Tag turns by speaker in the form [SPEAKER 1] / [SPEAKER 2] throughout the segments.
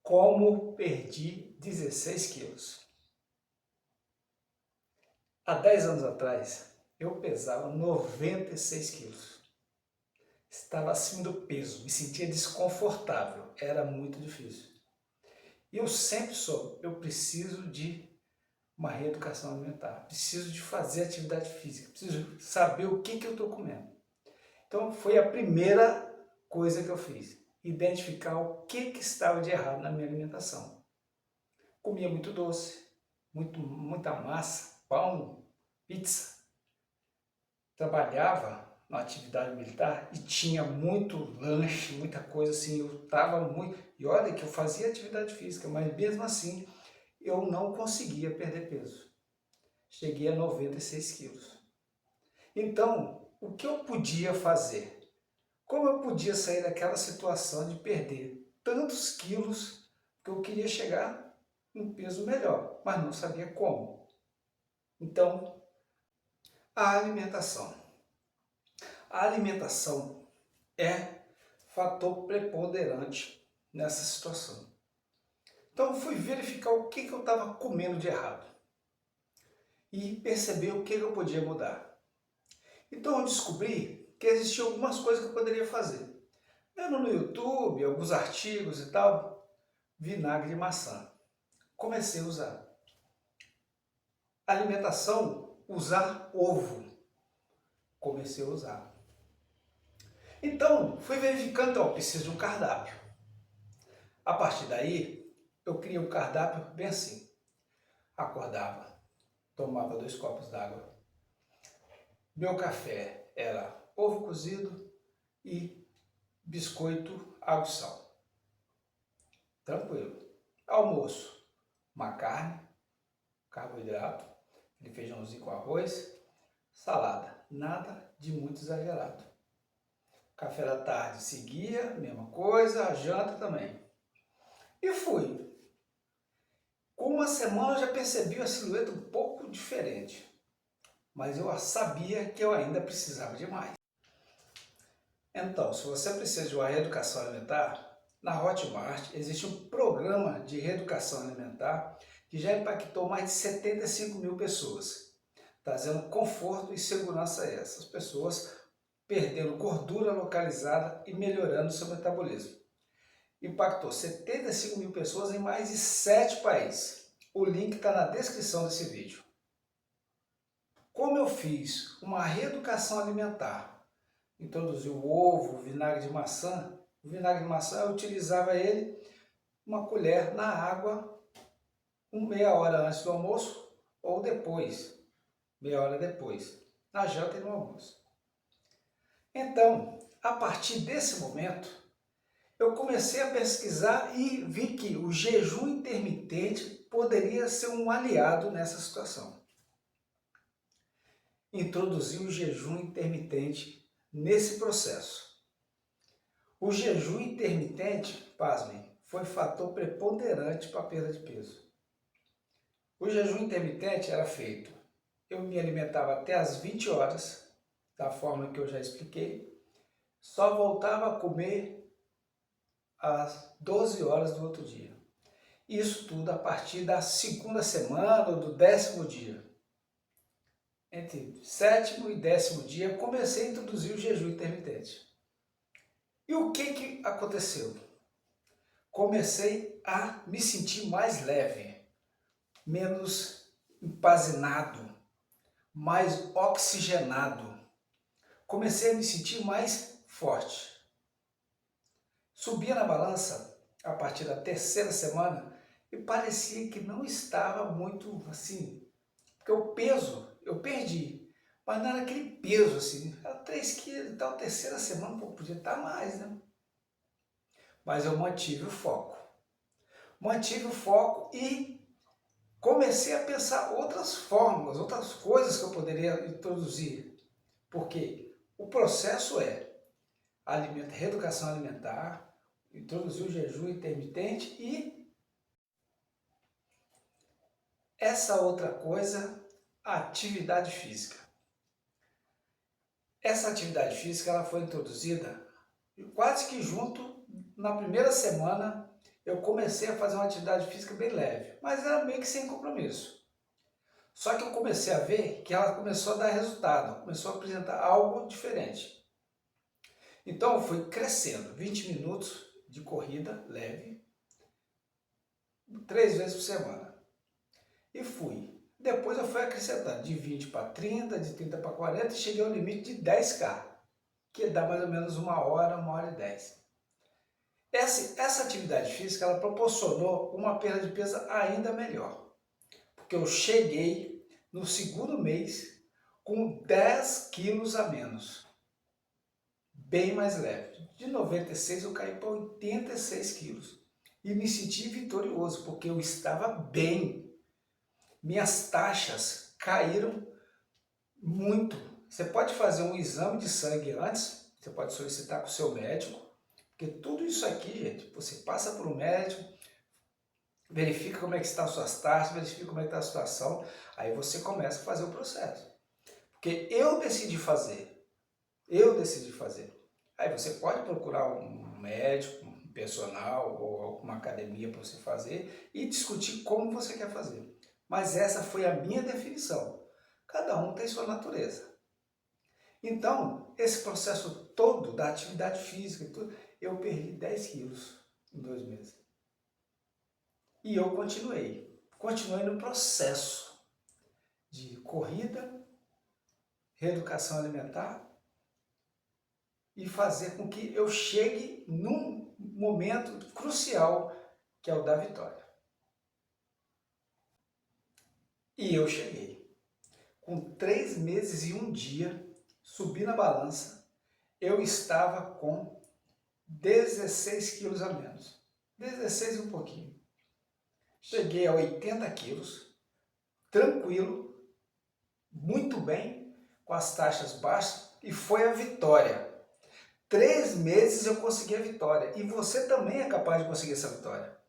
[SPEAKER 1] Como perdi 16 quilos. Há 10 anos atrás, eu pesava 96 quilos. Estava acima do peso, me sentia desconfortável, era muito difícil. E eu sempre soube, eu preciso de uma reeducação alimentar, preciso de fazer atividade física, preciso saber o que eu estou comendo. Então foi a primeira coisa que eu fiz, identificar o que estava de errado na minha alimentação. Comia muito doce, muita massa, pão, pizza. Trabalhava na atividade militar e tinha muito lanche, muita coisa assim, eu estava muito... E olha que eu fazia atividade física, mas mesmo assim eu não conseguia perder peso. Cheguei a 96 quilos. Então, o que eu podia fazer? Como eu podia sair daquela situação de perder tantos quilos que eu queria chegar em um peso melhor, mas não sabia como? Então, a alimentação. A alimentação é fator preponderante nessa situação. Então, eu fui verificar o que eu estava comendo de errado e perceber o que eu podia mudar. Então, eu descobri que existiam algumas coisas que eu poderia fazer. Vendo no YouTube, alguns artigos e tal, vinagre de maçã. Comecei a usar. Alimentação, usar ovo. Comecei a usar. Então, fui verificando, então, preciso de um cardápio. A partir daí, eu criei um cardápio bem assim. Acordava, tomava 2 copos d'água. Meu café era ovo cozido e biscoito, água e sal. Tranquilo. Almoço, uma carne, carboidrato, aquele feijãozinho com arroz, salada, nada de muito exagerado. Café da tarde seguia, mesma coisa, a janta também. E fui. Com uma semana eu já percebi a silhueta um pouco diferente, mas eu sabia que eu ainda precisava de mais. Então, se você precisa de uma reeducação alimentar, na Hotmart existe um programa de reeducação alimentar que já impactou mais de 75 mil pessoas, trazendo conforto e segurança a essas pessoas, perdendo gordura localizada e melhorando seu metabolismo. Impactou 75 mil pessoas em mais de 7 países. O link está na descrição desse vídeo. Como eu fiz uma reeducação alimentar, introduzi o ovo, o vinagre de maçã. O vinagre de maçã eu utilizava ele uma colher na água, meia hora antes do almoço ou depois, meia hora depois, na janta e no almoço. Então, a partir desse momento, eu comecei a pesquisar e vi que o jejum intermitente poderia ser um aliado nessa situação. Introduzi o jejum intermitente nesse processo. O jejum intermitente, pasmem, foi fator preponderante para a perda de peso. O jejum intermitente era feito, eu me alimentava até às 20 horas, da forma que eu já expliquei, só voltava a comer às 12 horas do outro dia. Isso tudo a partir da segunda semana ou do 10º dia. Entre 7º e 10º dia, comecei a introduzir o jejum intermitente. E o que aconteceu? Comecei a me sentir mais leve, menos empazinado, mais oxigenado. Comecei a me sentir mais forte. Subia na balança a partir da 3ª semana e parecia que não estava muito assim, porque o peso eu perdi, mas não era aquele peso assim, era 3 quilos e tal, 3ª semana, pô, podia estar mais, né? Mas eu mantive o foco. Mantive o foco e comecei a pensar outras fórmulas, outras coisas que eu poderia introduzir. Porque o processo é reeducação alimentar, introduzir o jejum intermitente e essa outra coisa, a atividade física. Essa atividade física ela foi introduzida quase que junto na primeira semana eu comecei a fazer uma atividade física bem leve, mas era meio que sem compromisso. Só que eu comecei a ver que ela começou a dar resultado, começou a apresentar algo diferente. Então eu fui crescendo, 20 minutos de corrida leve, 3 vezes por semana. E fui. Depois eu fui acrescentando de 20 para 30, de 30 para 40 e cheguei ao limite de 10K, que dá mais ou menos 1 hora e 10. Essa atividade física ela proporcionou uma perda de peso ainda melhor, porque eu cheguei no segundo mês com 10 quilos a menos, bem mais leve. De 96 eu caí para 86 quilos e me senti vitorioso, porque eu estava bem. Minhas taxas caíram muito. Você pode fazer um exame de sangue antes, você pode solicitar com o seu médico, porque tudo isso aqui, gente, você passa por um médico, verifica como é que estão as suas taxas, verifica como é que está a situação, aí você começa a fazer o processo. Porque eu decidi fazer. Aí você pode procurar um médico, um personal ou uma academia para você fazer e discutir como você quer fazer. Mas essa foi a minha definição. Cada um tem sua natureza. Então, esse processo todo da atividade física, eu perdi 10 quilos em 2 meses. E eu continuei no processo de corrida, reeducação alimentar e fazer com que eu chegue num momento crucial, que é o da vitória. E eu cheguei. Com 3 meses e 1 dia, subi na balança, eu estava com 16 quilos a menos. 16 e um pouquinho. Cheguei a 80 quilos, tranquilo, muito bem, com as taxas baixas, e foi a vitória. 3 meses eu consegui a vitória. E você também é capaz de conseguir essa vitória.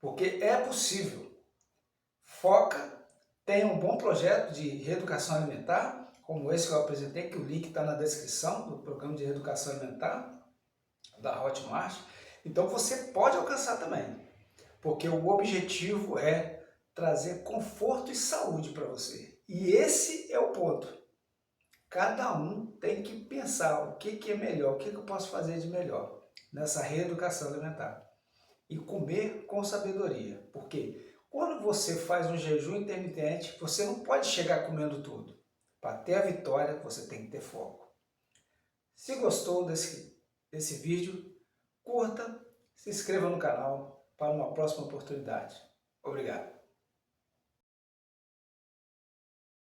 [SPEAKER 1] Porque é possível. Foca, tenha um bom projeto de reeducação alimentar, como esse que eu apresentei, que o link está na descrição do programa de reeducação alimentar da Hotmart. Então você pode alcançar também. Porque o objetivo é trazer conforto e saúde para você. E esse é o ponto. Cada um tem que pensar o que é melhor, o que eu posso fazer de melhor nessa reeducação alimentar. E comer com sabedoria. Porque quando você faz um jejum intermitente, você não pode chegar comendo tudo. Para ter a vitória, você tem que ter foco. Se gostou desse vídeo, curta, se inscreva no canal para uma próxima oportunidade. Obrigado.